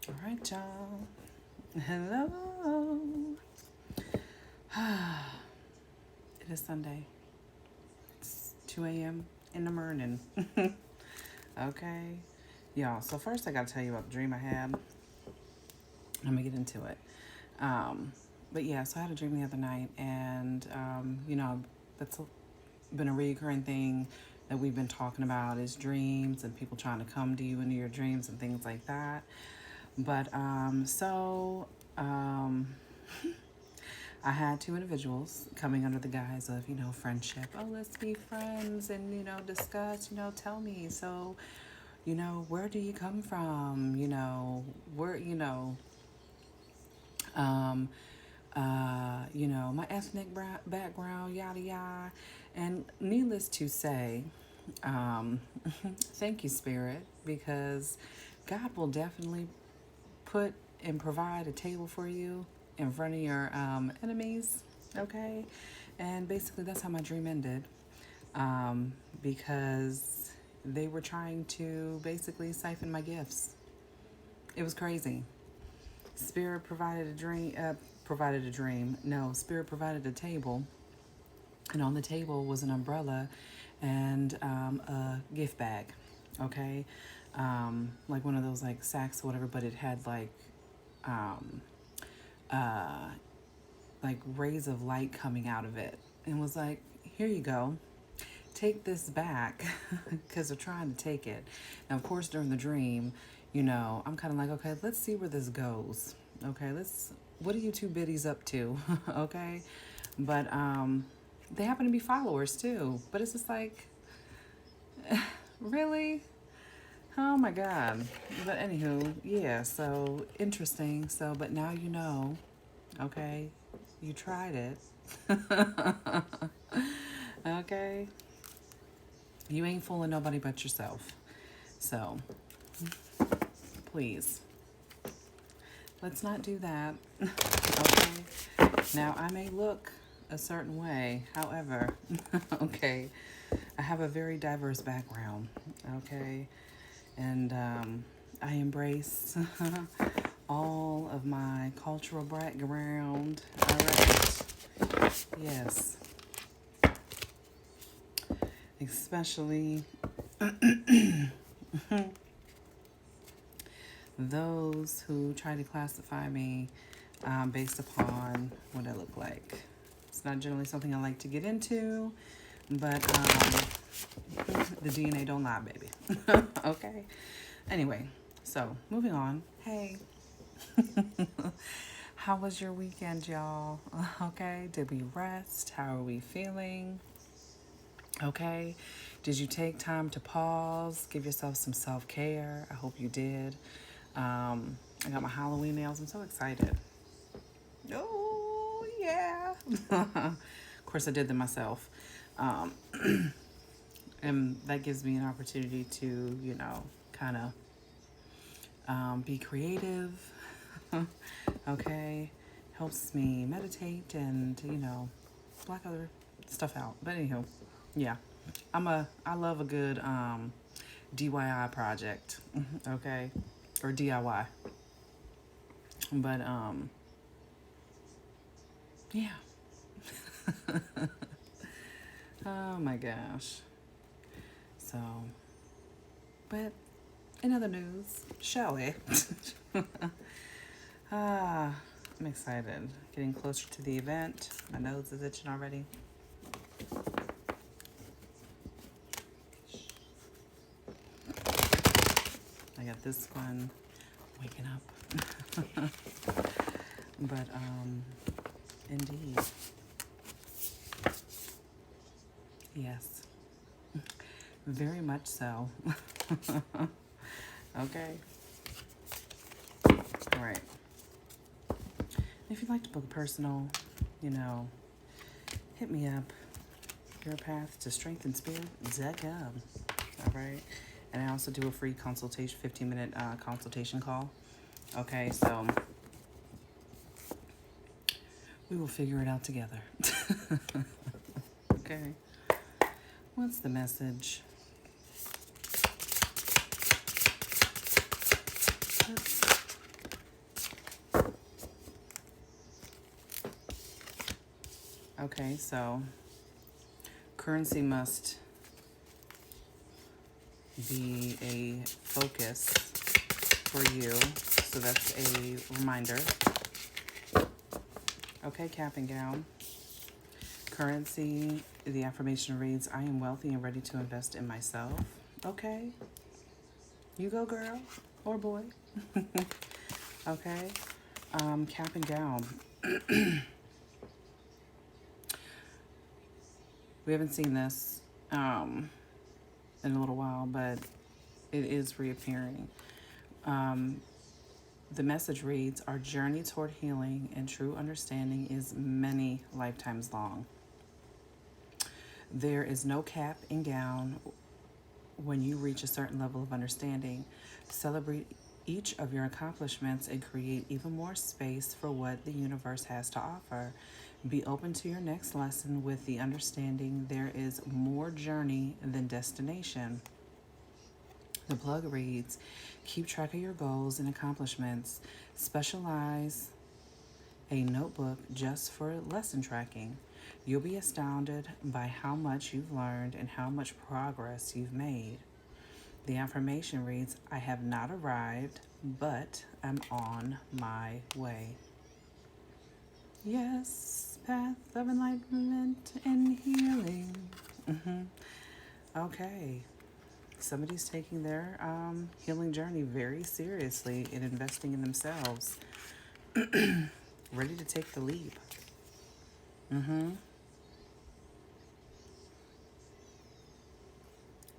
All right, y'all. Hello. It is Sunday. It's 2 a.m. in the morning. Okay. Y'all, so first I got to tell you about the dream I had. Let me get into it. But yeah, so I had a dream the other night, and, that's been a recurring thing that we've been talking about is dreams and people trying to come to you into your dreams and things like that. But, I had two individuals coming under the guise of, friendship. Oh, let's be friends and, discuss, tell me. So, where do you come from? My ethnic background, yada, yada. And needless to say, thank you, Spirit, because God will definitely put and provide a table for you in front of your enemies, okay? And basically that's how my dream ended, because they were trying to basically siphon my gifts. It was crazy. Spirit provided a dream. No, Spirit provided a table, and on the table was an umbrella and a gift bag, okay? Like one of those like sacks or whatever, but it had like rays of light coming out of it, and was like, here you go, take this back, because they're trying to take it. Now, of course, during the dream, I'm kind of like, okay, let's see where this goes. Okay, what are you two biddies up to? Okay, but they happen to be followers too, but it's just like, really? Oh my God. But anywho, yeah, so interesting. So, but now you know, okay? You tried it. Okay? You ain't fooling nobody but yourself. So, please, let's not do that. Okay? Now, I may look a certain way. However, okay, I have a very diverse background. Okay? And I embrace all of my cultural background. All right. Yes. Especially those who try to classify me based upon what I look like. It's not generally something I like to get into, but the DNA don't lie, baby. Okay? Anyway, so moving on. Hey. How was your weekend, y'all? Okay? Did we rest? How are we feeling? Okay? Did you take time to pause? Give yourself some self-care? I hope you did. I got my Halloween nails. I'm so excited. Oh, yeah. Of course, I did them myself. And that gives me an opportunity to, kind of be creative. Okay? Helps me meditate and, block other stuff out. But anywho, yeah. I love a good DIY project. Okay? Or DIY. But yeah. Oh my gosh. So, but in other news, shall we? I'm excited. Getting closer to the event. My nose is itching already. I got this one waking up. But indeed. Yes. Very much so. Okay. All right. If you'd like to book a personal, hit me up. Your path to strength and spirit.com. All right. And I also do a free consultation, 15-minute consultation call. Okay, so we will figure it out together. Okay. What's the message? Okay, so currency must be a focus for you. So that's a reminder. Okay, cap and gown. Currency, the affirmation reads, I am wealthy and ready to invest in myself. Okay. You go, girl or boy. Okay. Cap and gown. We haven't seen this in a little while, but it is reappearing. The message reads, our journey toward healing and true understanding is many lifetimes long. There is no cap and gown when you reach a certain level of understanding. Celebrate each of your accomplishments and create even more space for what the universe has to offer. Be open to your next lesson with the understanding there is more journey than destination. The plug reads, keep track of your goals and accomplishments. Specialize a notebook just for lesson tracking. You'll be astounded by how much you've learned and how much progress you've made. The affirmation reads, I have not arrived, but I'm on my way. Yes, path of enlightenment and healing. Okay. Somebody's taking their healing journey very seriously and investing in themselves. Ready to take the leap.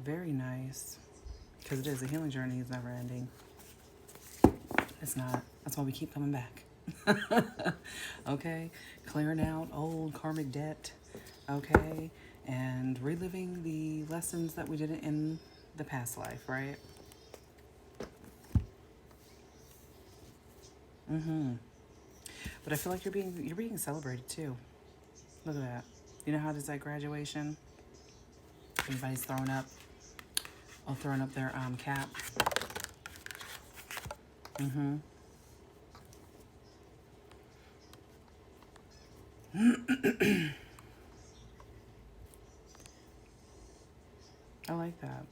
Very nice. Because it is. A healing journey is never ending. It's not. That's why we keep coming back. Okay? Clearing out old karmic debt. Okay? And reliving the lessons that we did in the past life, right? But I feel like you're being celebrated too. Look at that. You know how it is at graduation? Everybody's throwing up their cap. I like that.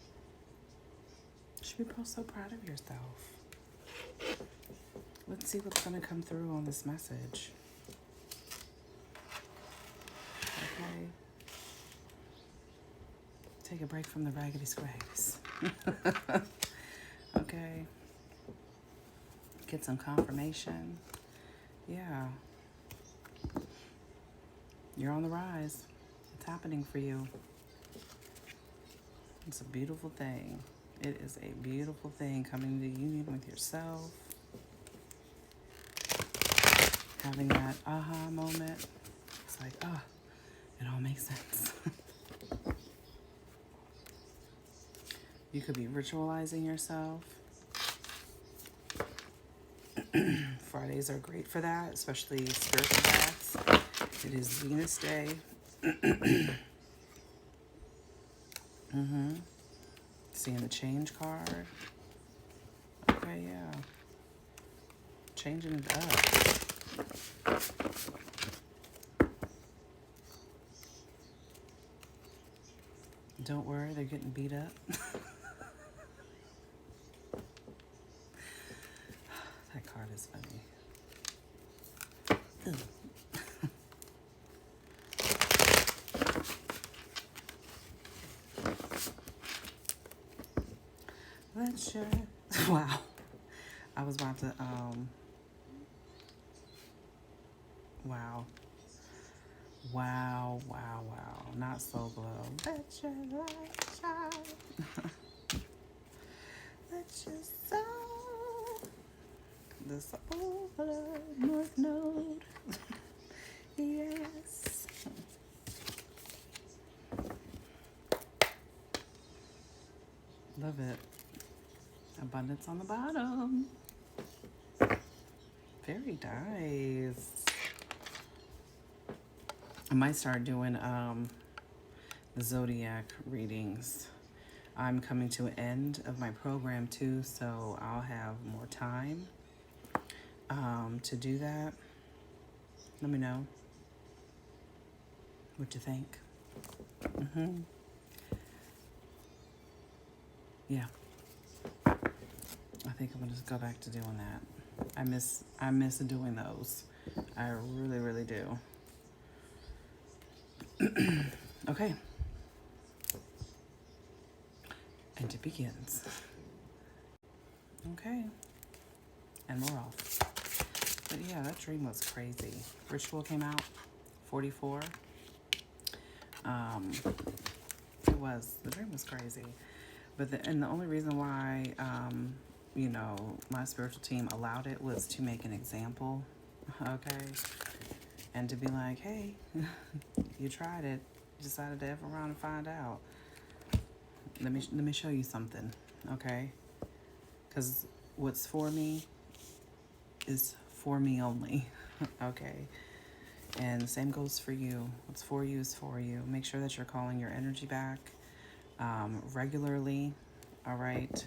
You should be so proud of yourself. Let's see what's going to come through on this message. Okay. Take a break from the raggedy scraggies. Okay. Get some confirmation. Yeah. You're on the rise. It's happening for you. It's a beautiful thing. It is a beautiful thing, coming to union with yourself. Having that aha moment. It's like, oh, it all makes sense. You could be ritualizing yourself. Fridays are great for that, especially spiritual baths. It is Venus Day. Seeing the change card. Okay, yeah. Changing it up. Don't worry, they're getting beat up. That card is funny. Let's share. Wow. I was about to, wow. Wow. Not so glow. Let your light shine. Let your soul. The soul of the North Node. Yes. Love it. Abundance on the bottom. Very nice. I might start doing the zodiac readings. I'm coming to an end of my program too, so I'll have more time to do that. Let me know. What you think? Yeah. I think I'm gonna just go back to doing that. I miss doing those. I really, really do. Okay. And it begins. Okay. And we're off. But yeah, that dream was crazy. Ritual came out, 44. The dream was crazy. But and the only reason why, my spiritual team allowed it was to make an example, okay? And to be like, hey, you tried it, you decided to F around and find out. Let me show you something, okay? Because what's for me is for me only, okay? And the same goes for you. What's for you is for you. Make sure that you're calling your energy back regularly, all right?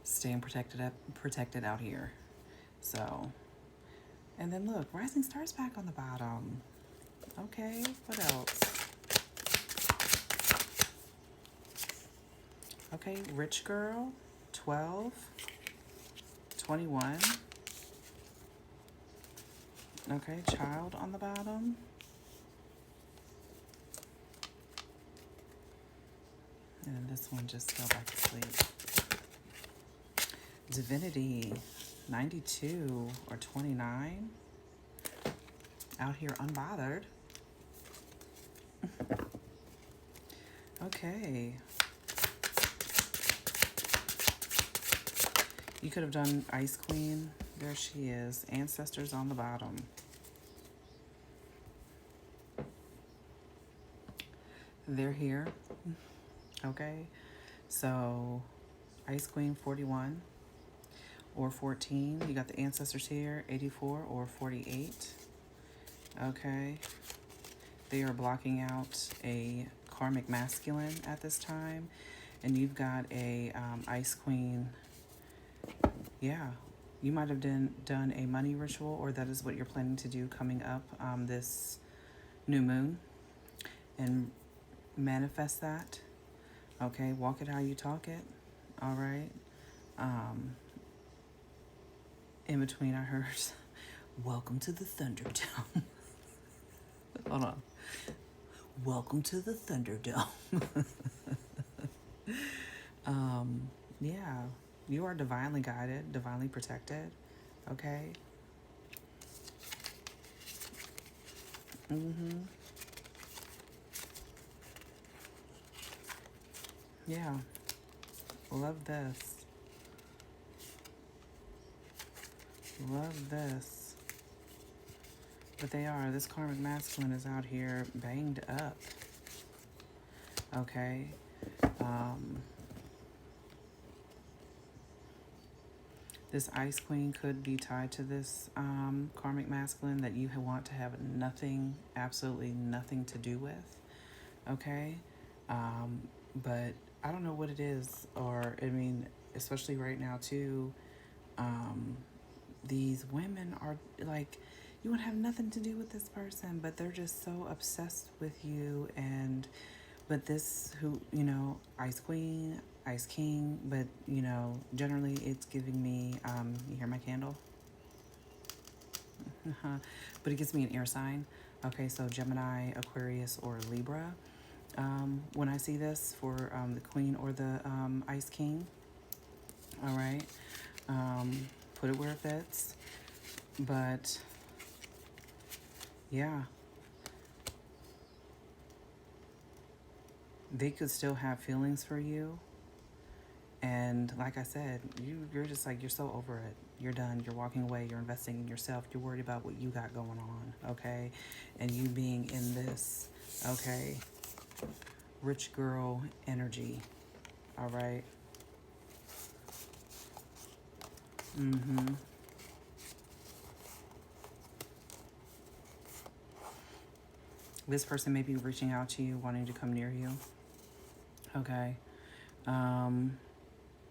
Staying protected out here. So, and then look, rising stars back on the bottom. Okay, what else? Okay, rich girl, 12, 21. Okay, child on the bottom. And then this one just fell back to sleep. Divinity, 92 or 29. Out here unbothered. Okay. You could have done Ice Queen. There she is. Ancestors on the bottom. They're here. Okay. So, Ice Queen 41 or 14. You got the ancestors here, 84 or 48. Okay. They are blocking out a karmic masculine at this time. And you've got a Ice Queen. Yeah. You might have done a money ritual, or that is what you're planning to do coming up this new moon. And manifest that. Okay. Walk it how you talk it. All right. In between, I heard, welcome to the Thunderdome. Hold on. Welcome to the Thunderdome. Yeah, you are divinely guided, divinely protected. Okay. Yeah. Love this. Love this. But they are. This karmic masculine is out here banged up. Okay. This Ice Queen could be tied to this karmic masculine that you want to have nothing, absolutely nothing to do with. Okay. But I don't know what it is, or I mean, especially right now too, these women are like, you want to have nothing to do with this person, but they're just so obsessed with you. But this, who, Ice Queen, Ice King, but generally it's giving me, you hear my candle? But it gives me an air sign. Okay, so Gemini, Aquarius, or Libra. When I see this for the Queen or the Ice King, all right, put it where it fits. But yeah, they could still have feelings for you. And like I said, you're just like, you're so over it. You're done. You're walking away. You're investing in yourself. You're worried about what you got going on, okay? And you being in this, okay, rich girl energy, all right? This person may be reaching out to you, wanting to come near you, okay?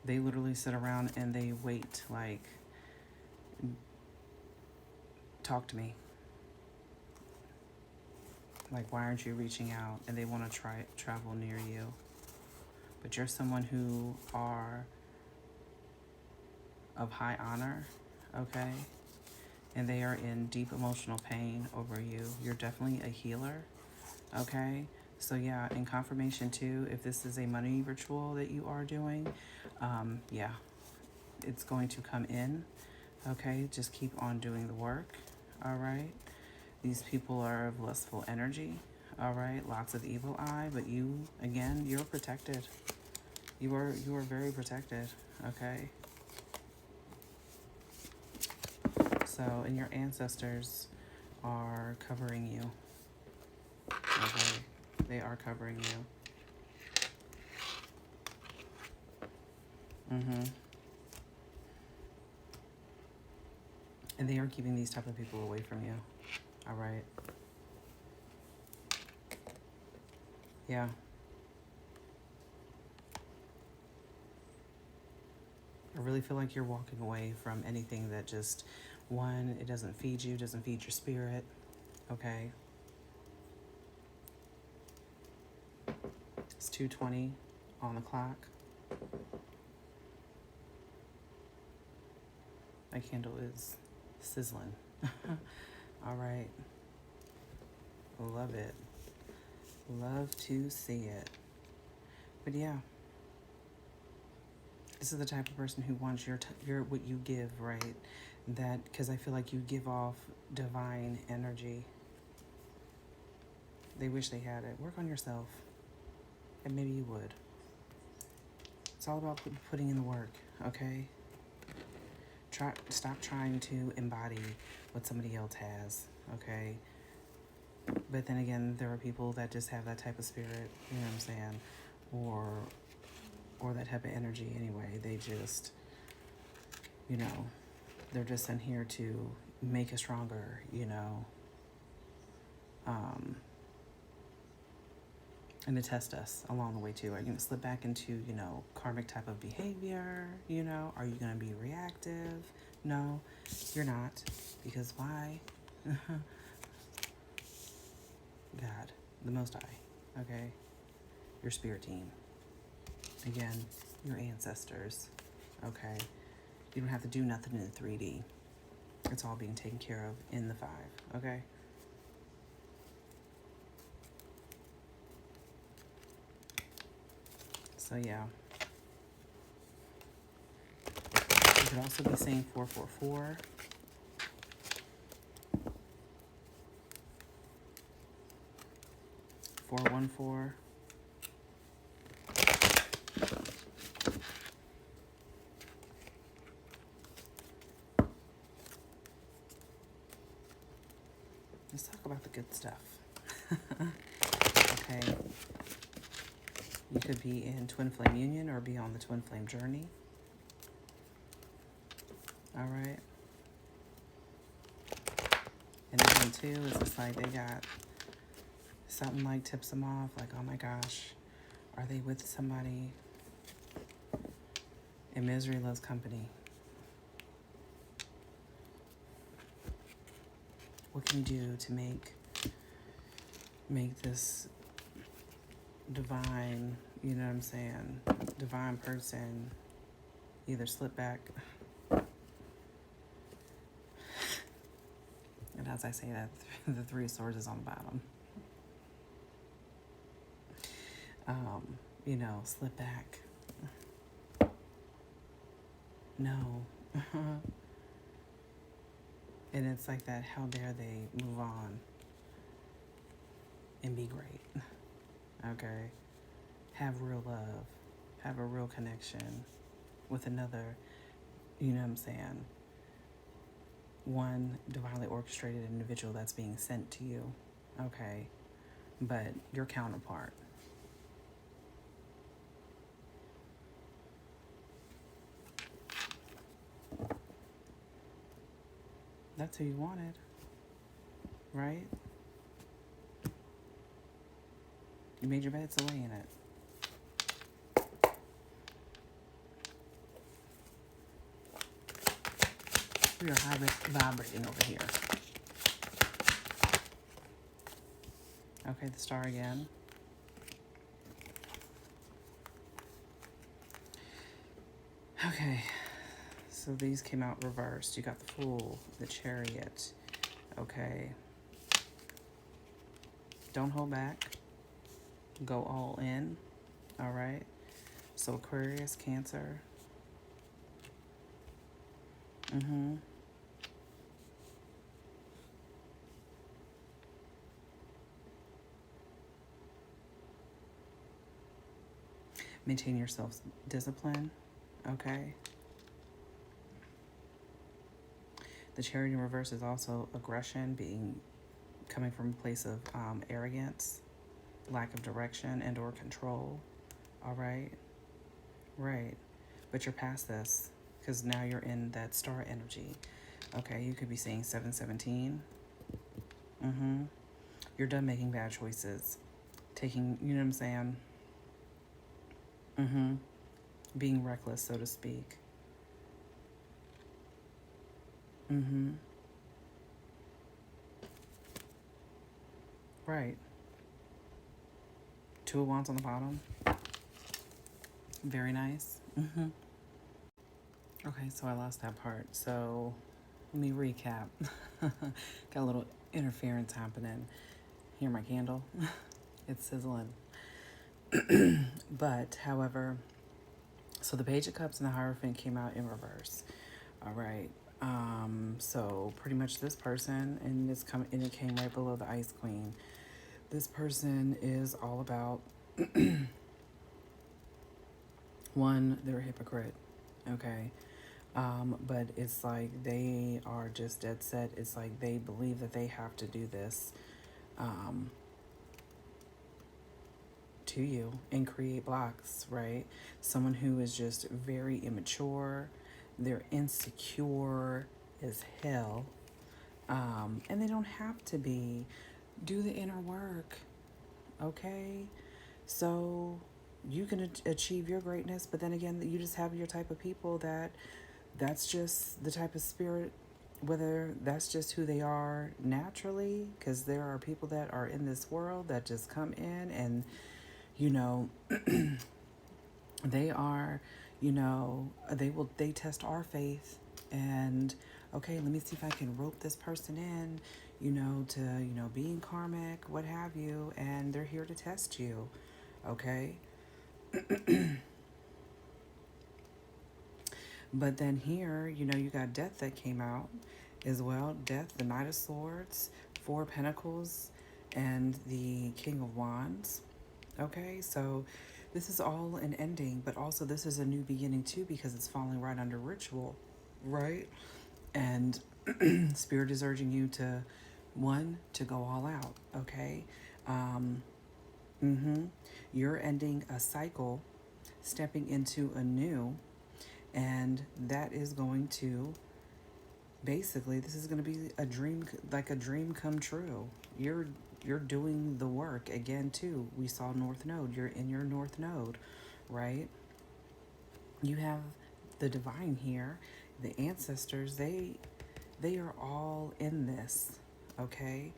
They literally sit around and they wait, like, talk to me. Like, why aren't you reaching out? And they want to travel near you. But you're someone who are of high honor, okay? And they are in deep emotional pain over you. You're definitely a healer, okay? So yeah, in confirmation too, if this is a money ritual that you are doing, yeah, it's going to come in, okay? Just keep on doing the work, all right? These people are of lustful energy, all right? Lots of evil eye, but you, again, you're protected. You are very protected, okay? So, and your ancestors are covering you, okay? They are covering you. And they are keeping these type of people away from you, all right? Yeah. I really feel like you're walking away from anything that just, one, it doesn't feed you, doesn't feed your spirit, okay? It's 2:20 on the clock. My candle is sizzling. All right. Love it. Love to see it. But yeah. This is the type of person who wants your what you give, right? That, because I feel like you give off divine energy. They wish they had it. Work on yourself. And maybe you would. It's all about putting in the work, okay? Stop trying to embody what somebody else has, okay? But then again, there are people that just have that type of spirit, you know what I'm saying? Or that type of energy anyway. They just, you know, they're just in here to make us stronger, you know? And to test us along the way too. Are you gonna slip back into, you know, karmic type of behavior? You know, are you gonna be reactive? No, you're not. Because why? God, the Most High, okay? Your spirit team. Again, your ancestors, okay? You don't have to do nothing in the 3D. It's all being taken care of in the 5, okay? So yeah. You could also be saying 444. (414). Let's talk about the good stuff. Okay. You could be in twin flame union or be on the twin flame journey. All right. And then too, it's just like they got something like tips them off, like, oh my gosh, are they with somebody? And misery loves company. What can you do to make this divine, you know what I'm saying, divine person either slip back? And as I say that, the 3 of Swords is on the bottom. You know, slip back. No. And it's like that, how dare they move on and be great. Okay? Have real love. Have a real connection with another, you know what I'm saying, one divinely orchestrated individual that's being sent to you. Okay? But your counterpart. That's who you wanted, right? You made your bed, so lay in it. We are high vibrating over here. Okay, the Star again. Okay, so these came out reversed. You got the Fool, the Chariot. Okay. Don't hold back. Go all in. All right. So Aquarius, Cancer. Maintain your self-discipline. Okay. The Chariot in reverse is also aggression, coming from a place of arrogance, lack of direction and or control. All right. Right. But you're past this because now you're in that star energy. Okay, you could be seeing 717. You're done making bad choices. Taking, you know what I'm saying? Being reckless, so to speak. Right. Two of Wands on the bottom. Very nice. Okay, so I lost that part. So let me recap. Got a little interference happening. Hear my candle? It's sizzling. But, however, so the Page of Cups and the Hierophant came out in reverse. All right. So pretty much this person, and it came right below the Ice Queen. This person is all about one, they're a hypocrite. Okay. But it's like they are just dead set. It's like they believe that they have to do this to you and create blocks, right? Someone who is just very immature, they're insecure as hell, and they don't have to be. Do the inner work, okay? So you can achieve your greatness, but then again, you just have your type of people that's just the type of spirit, whether that's just who they are naturally, because there are people that are in this world that just come in and, you know, they are, they test our faith and, okay, let me see if I can rope this person in, to, being karmic, what have you, and they're here to test you, okay? But then here, you got Death that came out as well. Death, the Knight of Swords, Four of Pentacles, and the King of Wands. Okay, so this is all an ending, but also this is a new beginning too because it's falling right under ritual, right? And Spirit is urging you to, one, to go all out, okay? You're ending a cycle, stepping into a new, and that is going to, basically, this is going to be a dream, like a dream come true. You're doing the work again too. We saw North Node. You're in your North Node, right? You have the divine here, the ancestors. They are all in this, okay?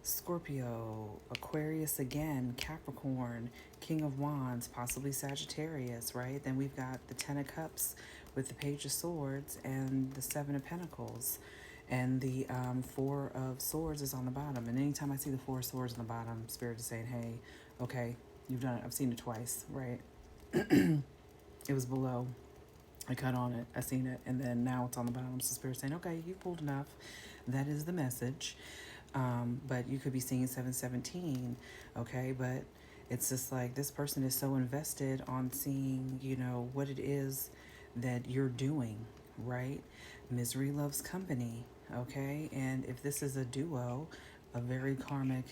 Scorpio, Aquarius again, Capricorn, King of Wands, possibly Sagittarius, right? Then we've got the Ten of Cups with the Page of Swords and the Seven of Pentacles. And the Four of Swords is on the bottom. And anytime I see the Four of Swords on the bottom, Spirit is saying, hey, okay, you've done it. I've seen it twice, right? It was below. I cut on it. I seen it. And then now it's on the bottom. So Spirit saying, okay, you've pulled enough. That is the message. But you could be seeing 717, okay? But it's just like this person is so invested on seeing, what it is that you're doing, right? Misery loves company, okay? And if this is a duo, a very karmic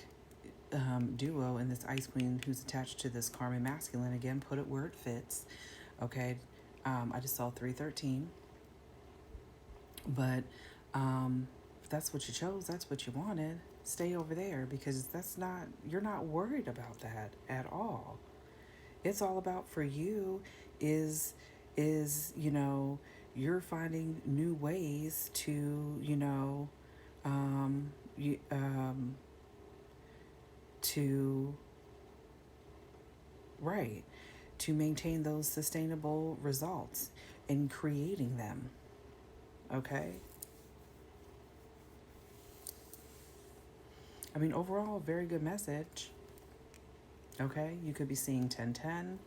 duo, and this Ice Queen who's attached to this karmic masculine, again, put it where it fits, okay? I just saw 313. But if that's what you chose, that's what you wanted, stay over there because you're not worried about that at all. It's all about for you is you're finding new ways to, to, right, to maintain those sustainable results and creating them. Okay? I mean, overall, very good message. Okay? You could be seeing 1010.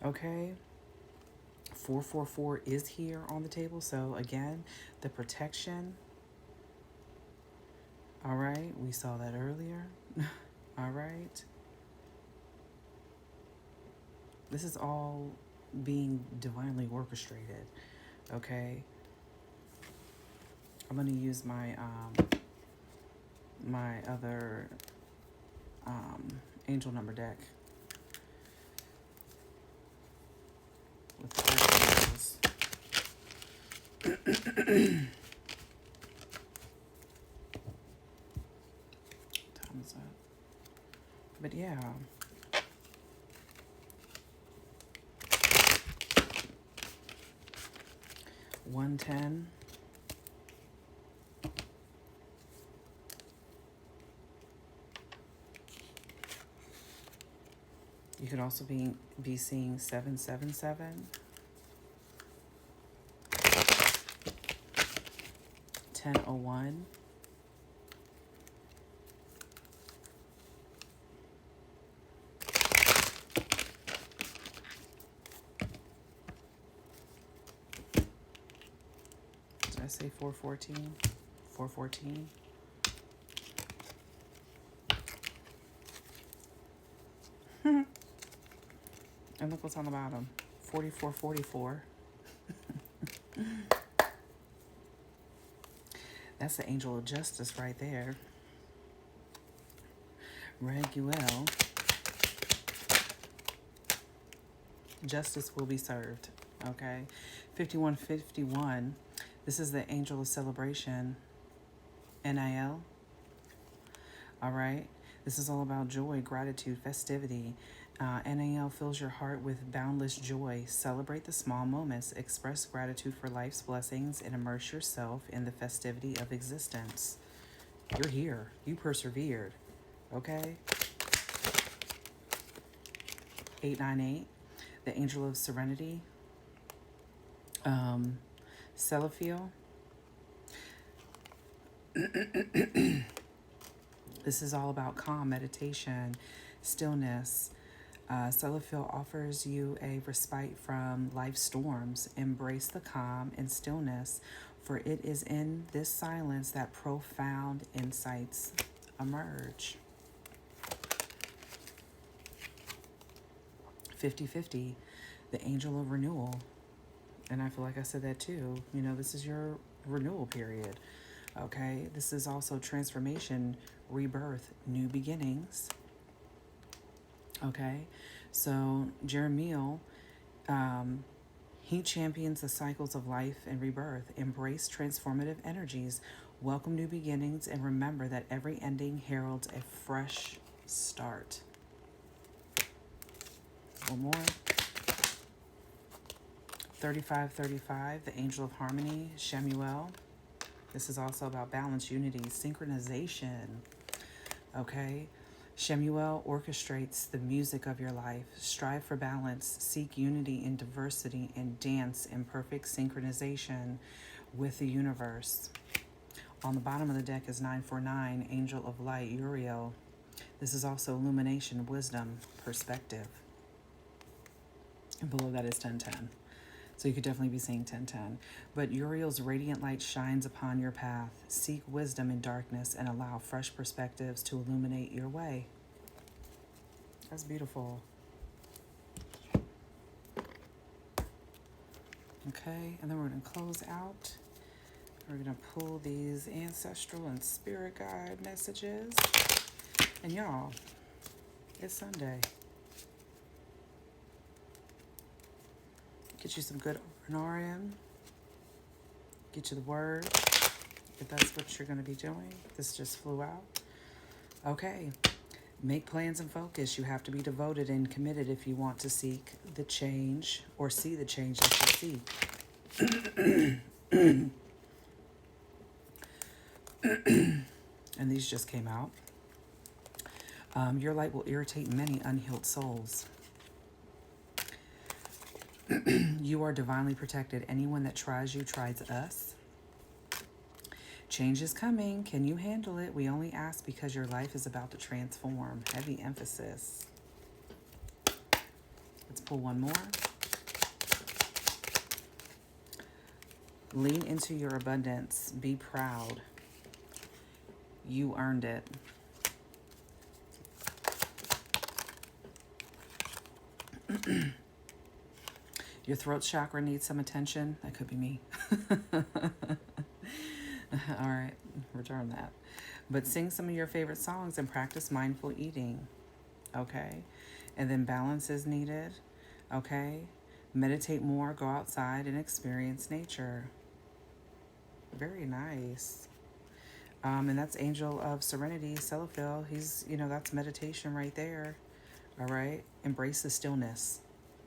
Okay? 444 is here on the table. So, again, the protection. All right? We saw that earlier. All right? This is all being divinely orchestrated. Okay? I'm going to use my my other angel number deck with the angels. Time is up. But yeah. $110. You could also be seeing 777. 1001. Did I say 414? 414. And look what's on the bottom. 4444. That's the angel of justice right there. Regulel. Justice will be served. Okay. 5151. This is the angel of celebration. NIL. All right. This is all about joy, gratitude, festivity. NAL fills your heart with boundless joy. Celebrate the small moments. Express gratitude for life's blessings and immerse yourself in the festivity of existence. You're here. You persevered. Okay? 898, the angel of serenity. Celophiel. This is all about calm, meditation, stillness. Celophiel offers you a respite from life's storms. Embrace the calm and stillness, for it is in this silence that profound insights emerge. 50-50, the angel of renewal. And I feel like I said that too. You know, this is your renewal period. Okay, this is also transformation, rebirth, new beginnings. Okay, so Jeremiel, he champions the cycles of life and rebirth. Embrace transformative energies, welcome new beginnings, and remember that every ending heralds a fresh start. One more. 3535, the angel of harmony, Shemuel. This is also about balance, unity, synchronization. Okay. Shemuel orchestrates the music of your life. Strive for balance, seek unity in diversity, and dance in perfect synchronization with the universe. On the bottom of the deck is 949, angel of light, Uriel. This is also illumination, wisdom, perspective. And below that is 1010. So you could definitely be seeing 1010. But Uriel's radiant light shines upon your path. Seek wisdom in darkness and allow fresh perspectives to illuminate your way. That's beautiful. Okay, and then we're going to close out. We're going to pull these ancestral and spirit guide messages. And y'all, it's Sunday. Get you some good R&R in. Get you the word, if that's what you're going to be doing. This just flew out. Okay. Make plans and focus. You have to be devoted and committed if you want to seek the change or see the change that you seek. And these just came out. Your light will irritate many unhealed souls. You are divinely protected. Anyone that tries you tries us. Change is coming. Can you handle it? We only ask because your life is about to transform. Heavy emphasis. Let's pull one more. Lean into your abundance. Be proud. You earned it. Your throat chakra needs some attention. That could be me. All right, return that. But sing some of your favorite songs and practice mindful eating. Okay? And then balance is needed. Okay? Meditate more, go outside and experience nature. Very nice. And that's Angel of Serenity, Celaphil. He's, that's meditation right there. All right? Embrace the stillness.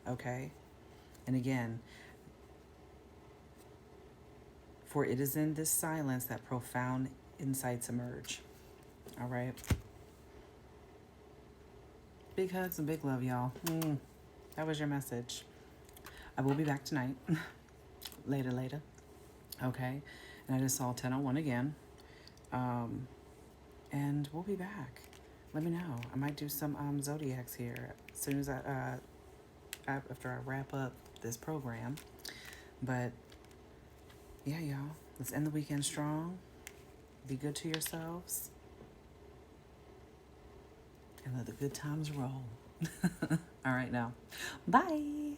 Okay? And again, for it is in this silence that profound insights emerge. All right? Big hugs and big love, y'all. That was your message. I will be back tonight. later. Okay? And I just saw 10:01 again. And we'll be back. Let me know. I might do some zodiacs here as soon as after I wrap up this program. But yeah, y'all, let's end the weekend strong. Be good to yourselves. And let the good times roll. All right, now. Bye.